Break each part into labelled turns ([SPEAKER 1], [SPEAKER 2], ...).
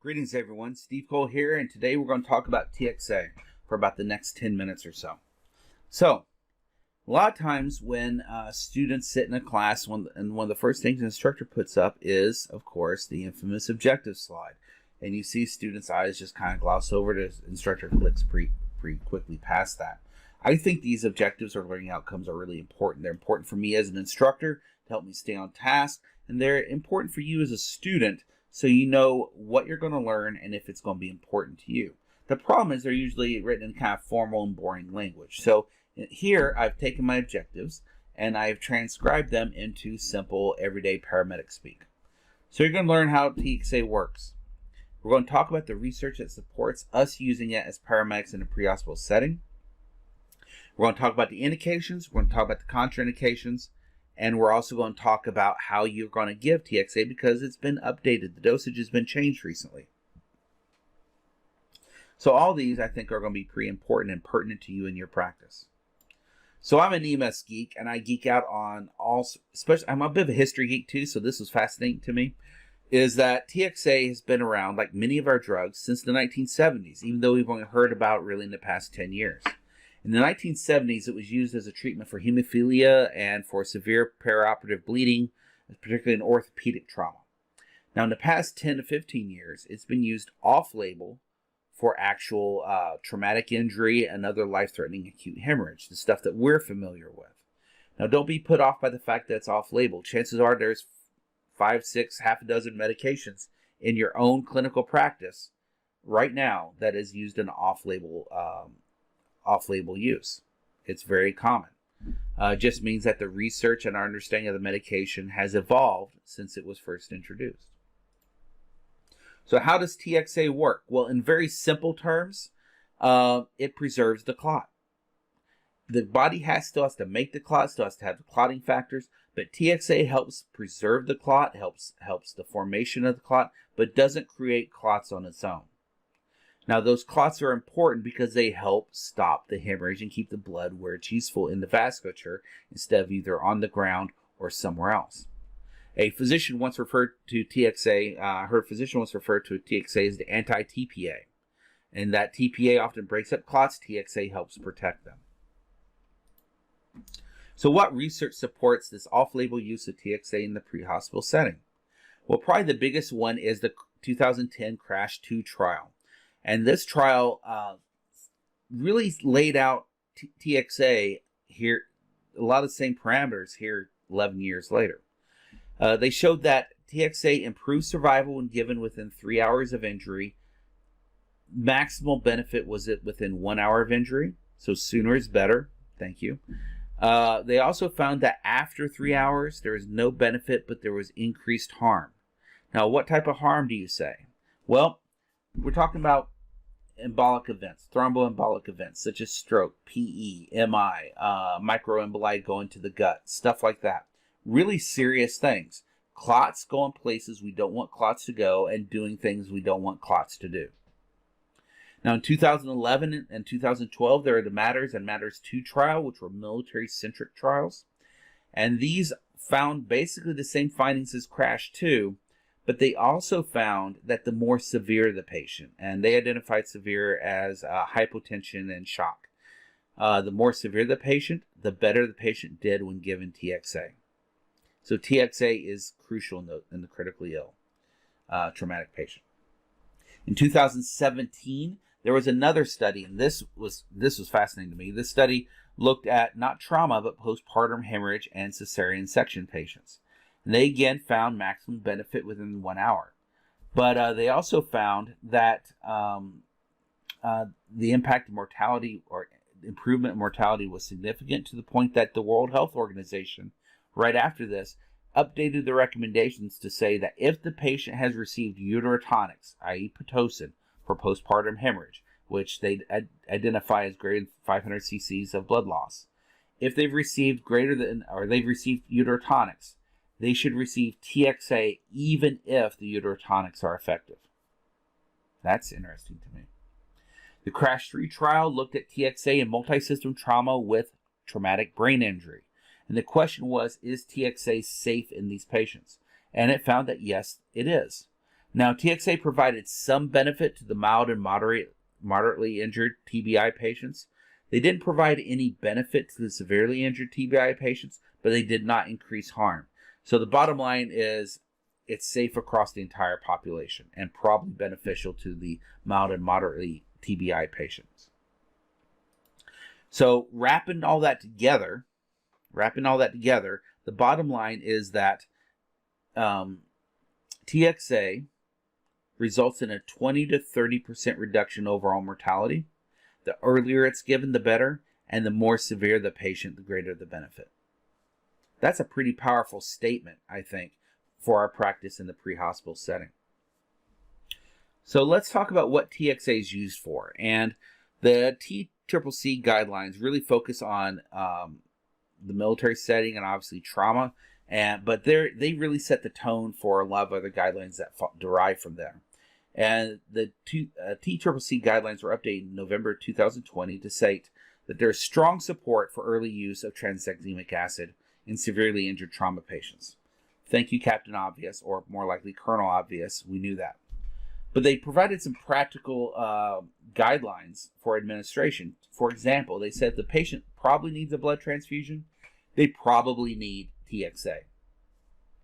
[SPEAKER 1] Greetings everyone, Steve Cole here, and today we're going to talk about TXA for about the next 10 minutes or so. So, a lot of times when students sit in a class, one of the first things an instructor puts up is, of course, the infamous objective slide. And you see students' eyes just kind of gloss over it as instructor clicks pretty quickly past that. I think these objectives or learning outcomes are really important. They're important for me as an instructor to help me stay on task, and they're important for you as a student so you know what you're going to learn and if it's going to be important to you. The problem is they're usually written in kind of formal and boring language. So here I've taken my objectives and I've transcribed them into simple everyday paramedic speak. So you're going to learn how TXA works. We're going to talk about the research that supports us using it as paramedics in a pre-hospital setting. We're going to talk about the indications, we're going to talk about the contraindications, and we're also going to talk about how you're going to give TXA because it's been updated. The dosage has been changed recently. So all these I think are going to be pretty important and pertinent to you in your practice. So I'm an EMS geek and I geek out on especially I'm a bit of a history geek too, so this was fascinating to me, is that TXA has been around like many of our drugs since the 1970s, even though we've only heard about it really in the past 10 years. In the 1970s, it was used as a treatment for hemophilia and for severe perioperative bleeding, particularly in orthopedic trauma. Now, in the past 10 to 15 years, it's been used off-label for actual traumatic injury and other life-threatening acute hemorrhage, the stuff that we're familiar with. Now, don't be put off by the fact that it's off-label. Chances are there's 5, 6, half a dozen medications in your own clinical practice right now that is used in off-label use. It's very common. It just means that the research and our understanding of the medication has evolved since it was first introduced. So how does TXA work? Well, in very simple terms, it preserves the clot. The body still has to make the clot, still has to have the clotting factors, but TXA helps preserve the clot, helps the formation of the clot, but doesn't create clots on its own. Now, those clots are important because they help stop the hemorrhage and keep the blood where it's useful in the vasculature instead of either on the ground or somewhere else. A physician once referred to TXA, her physician once referred to TXA as the anti-TPA. And that TPA often breaks up clots, TXA helps protect them. So what research supports this off-label use of TXA in the pre-hospital setting? Well, probably the biggest one is the 2010 CRASH-2 trial. And this trial really laid out TXA here, a lot of the same parameters here 11 years later. They showed that TXA improved survival when given within 3 hours of injury. Maximal benefit was within 1 hour of injury, so sooner is better. Thank you. They also found that after 3 hours, there was no benefit, but there was increased harm. Now, what type of harm do you say? Well, we're talking about embolic events, thromboembolic events, such as stroke, PE, MI, microemboli going to the gut, stuff like that. Really serious things. Clots going places we don't want clots to go and doing things we don't want clots to do. Now, in 2011 and 2012, there are the MATTERS and MATTERS 2 trial, which were military-centric trials. And these found basically the same findings as CRASH-2, but they also found that the more severe the patient, and they identified severe as hypotension and shock. The more severe the patient, the better the patient did when given TXA. So TXA is crucial in the critically ill traumatic patient. In 2017, there was another study, and this was fascinating to me. This study looked at not trauma, but postpartum hemorrhage and cesarean section patients. And they again found maximum benefit within 1 hour. But they also found that the impact of mortality or improvement in mortality was significant to the point that the World Health Organization, right after this, updated the recommendations to say that if the patient has received uterotonics, i.e. Pitocin, for postpartum hemorrhage, which they identify as greater than 500 cc's of blood loss, if they've received uterotonics, they should receive TXA even if the uterotonics are effective. That's interesting to me. The CRASH-3 trial looked at TXA in multi-system trauma with traumatic brain injury. And the question was, is TXA safe in these patients? And it found that yes, it is. Now, TXA provided some benefit to the mild and moderately injured TBI patients. They didn't provide any benefit to the severely injured TBI patients, but they did not increase harm. So the bottom line is it's safe across the entire population and probably beneficial to the mild and moderately TBI patients. So wrapping all that together, the bottom line is that TXA results in a 20 to 30% reduction overall mortality. The earlier it's given, the better, and the more severe the patient, the greater the benefit. That's a pretty powerful statement, I think, for our practice in the pre-hospital setting. So let's talk about what TXA is used for. And the TCCC guidelines really focus on the military setting and obviously trauma, but they really set the tone for a lot of other guidelines that derive from there. And the TCCC guidelines were updated in November 2020 to state that there is strong support for early use of tranexamic acid in severely injured trauma patients. Thank you, Captain Obvious, or more likely Colonel Obvious. We knew that. But they provided some practical guidelines for administration. For example, they said the patient probably needs a blood transfusion. They probably need TXA.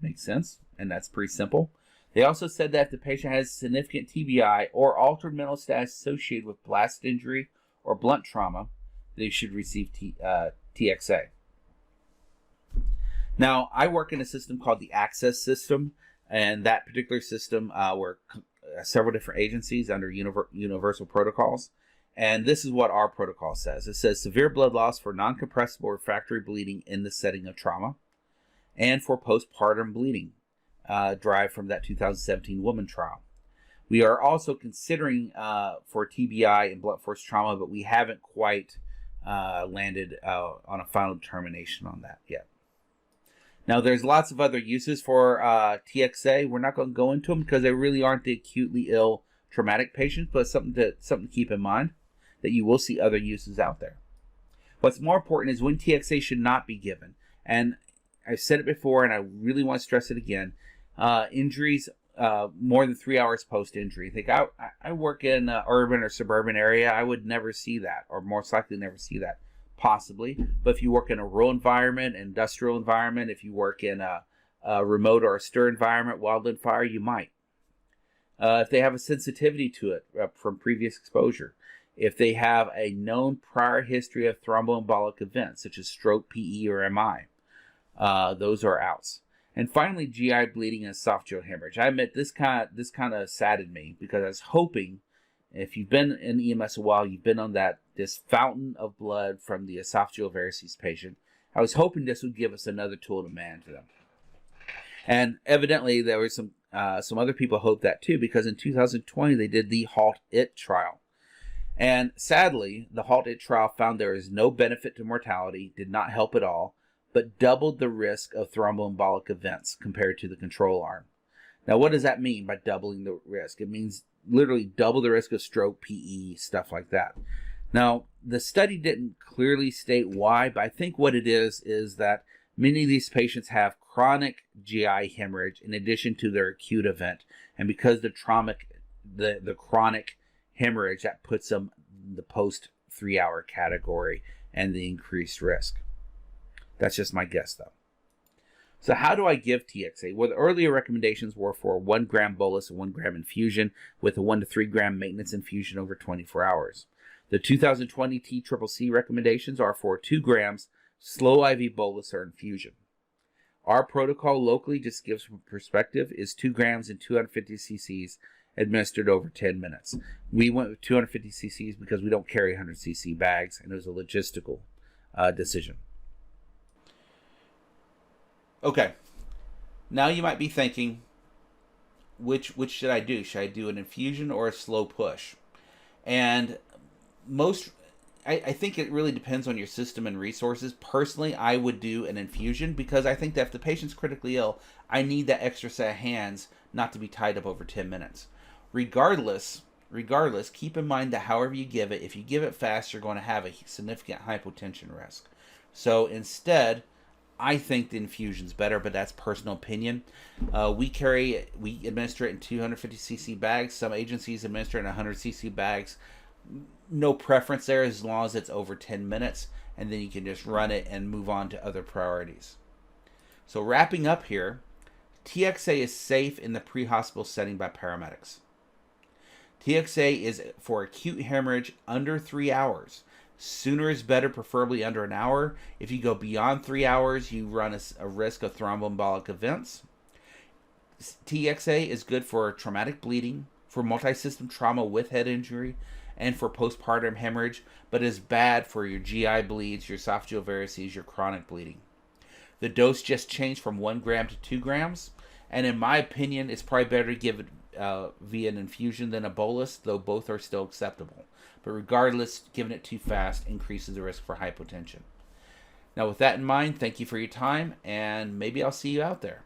[SPEAKER 1] Makes sense, and that's pretty simple. They also said that if the patient has significant TBI or altered mental status associated with blast injury or blunt trauma, they should receive TXA. Now, I work in a system called the Access System, and that particular system were several different agencies under universal protocols. And this is what our protocol says. It says severe blood loss for non-compressible refractory bleeding in the setting of trauma and for postpartum bleeding derived from that 2017 woman trial. We are also considering for TBI and blunt force trauma, but we haven't quite landed on a final determination on that yet. Now, there's lots of other uses for TXA. We're not going to go into them because they really aren't the acutely ill traumatic patients, but something to keep in mind that you will see other uses out there. What's more important is when TXA should not be given. And I've said it before, and I really want to stress it again. Injuries more than 3 hours post-injury. I think I work in an urban or suburban area. I would never see that, or most likely never see that. Possibly, but if you work in a rural environment, industrial environment, if you work in a remote or a stir environment, wildland fire, you might. If they have a sensitivity to it from previous exposure, if they have a known prior history of thromboembolic events such as stroke, PE, or MI, those are outs. And finally, GI bleeding and esophageal hemorrhage. I admit this kind of saddened me because I was hoping, if you've been in EMS a while, you've been on this fountain of blood from the esophageal varices patient. I was hoping this would give us another tool to manage them. And evidently, there were some other people hoped that too, because in 2020 they did the halt trial. And sadly, the halt trial found there is no benefit to mortality, did not help at all, but doubled the risk of thromboembolic events compared to the control arm. Now, what does that mean by doubling the risk? It means literally double the risk of stroke, PE, stuff like that. Now, the study didn't clearly state why, but I think what it is that many of these patients have chronic GI hemorrhage in addition to their acute event. And because the chronic hemorrhage, that puts them in the post 3 hour category and the increased risk. That's just my guess, though. So how do I give TXA? Well, the earlier recommendations were for a 1 gram bolus and 1 gram infusion with a 1 to 3 gram maintenance infusion over 24 hours. The 2020 TCCC recommendations are for 2 grams slow IV bolus or infusion. Our protocol locally, just gives some perspective, is 2 grams and 250 cc's administered over 10 minutes. We went with 250 cc's because we don't carry 100 cc bags, and it was a logistical decision. Okay, now you might be thinking, which should I do? Should I do an infusion or a slow push? And I think it really depends on your system and resources. Personally, I would do an infusion because I think that if the patient's critically ill, I need that extra set of hands not to be tied up over 10 minutes. Regardless, keep in mind that however you give it, if you give it fast, you're going to have a significant hypotension risk. So instead, I think the infusion's better, but that's personal opinion. We administer it in 250cc bags. Some agencies administer it in 100cc bags. No preference there as long as it's over 10 minutes, and then you can just run it and move on to other priorities. So wrapping up here, TXA is safe in the pre-hospital setting by paramedics. TXA is for acute hemorrhage under 3 hours. Sooner is better, preferably under an hour. If you go beyond 3 hours, you run a risk of thromboembolic events. TXA is good for traumatic bleeding, for multi-system trauma with head injury, and for postpartum hemorrhage, but is bad for your GI bleeds, your esophageal varices, your chronic bleeding. The dose just changed from 1 gram to 2 grams, and in my opinion, it's probably better to give it via an infusion than a bolus, though both are still acceptable. But regardless, giving it too fast increases the risk for hypotension. Now, with that in mind, thank you for your time, and maybe I'll see you out there.